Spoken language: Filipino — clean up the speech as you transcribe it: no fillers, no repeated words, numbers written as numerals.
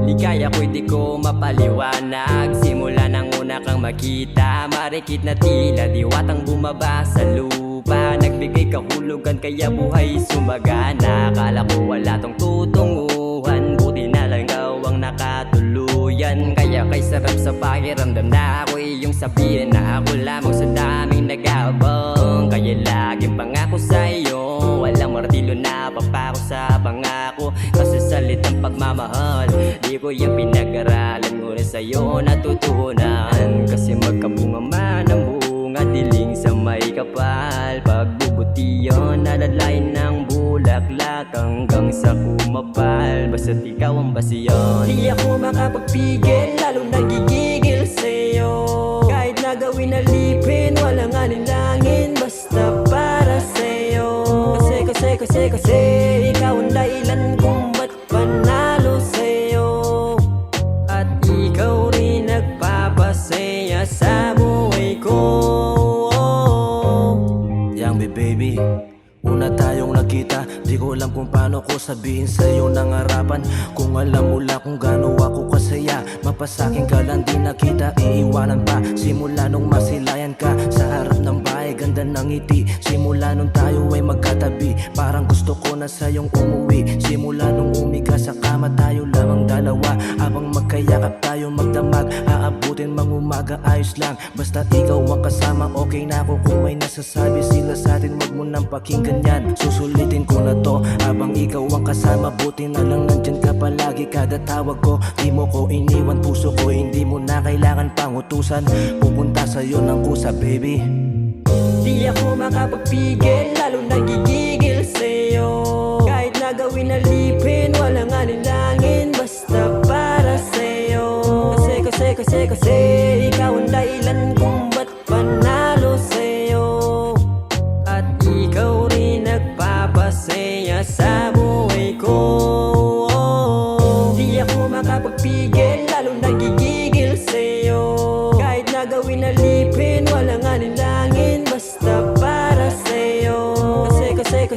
Ligaya ko'y di ko mapaliwanag. Simula nang una kang makita, marikit na tila diwatang bumaba sa lupa. Nagbigay kahulugan kaya buhay sumagana. Akala ko wala tong tutunguhan, buti na lang daw ang nakatuluyan. Kaya kay sarap sa pakiramdam na ako iyong sabihin na ako lamang sa daming nag-aabang. Kaya laging pangako sa'yo, walang martilyo na papako sa pangako. Kasi salitang pagmamahal, di ko yung pinag-aralan, ngunit sa'yo natutunan. Kasi magkabunga man ang bunga, diling sa may kapal. Pagbubuti yun, nalalain ng bulaklak hanggang sa kumapal. Basta't ikaw ang basiyon, di ako makapagpigil, lalong nagigigil sa'yo. Kahit na gawin alipin, walang alinlangin, basta para sa'yo. Kasi ikaw ang dahilan kung ba't panalo sa'yo. At ikaw rin nagpapasaya sa buhay ko. Young baby, una tayong nakita, di ko alam kung paano ko sabihin sa'yo ng harapan. Kung alam mo lang kung gaano ako kasaya, mapasakin ka lang di nakita, iiwanan pa. Simula nung masilayan ka sa harap ng bahay, ganda ng ngiti. Simula nung tayo ay magkatabi, parang gusto ko na sa'yong umuwi. Simula nung umiga sa kama, tayo lamang dalawa, habang magkayakap tayo magdamag. Aabutin mang umaga, ayos lang, basta ikaw ang kasama. Okay na ako kung may nasasabi sila sa'tin, wag mo nang pakinggan yan. Susulitin ko na to habang ikaw ang kasama. Buti na lang nandyan ka palagi, kada tawag ko di mo ko iniwan. Puso ko hindi mo na kailangan pang utusan, pupunta sa'yo ng kusa baby. Di ako makapagpigil, lalong nagigigil sa'yo. Kahit na gawin alipin, walang alinlangin, basta para sa'yo. Kasi ikaw ang dahilan kung ba't panalo sa'yo. At ikaw rin nagpapasaya sa buhay ko. Di ako makapagpigil, lalong nagigigil sa'yo. Kahit na gawin alipin, walang alinlangin, basta para sa'yo. Kasi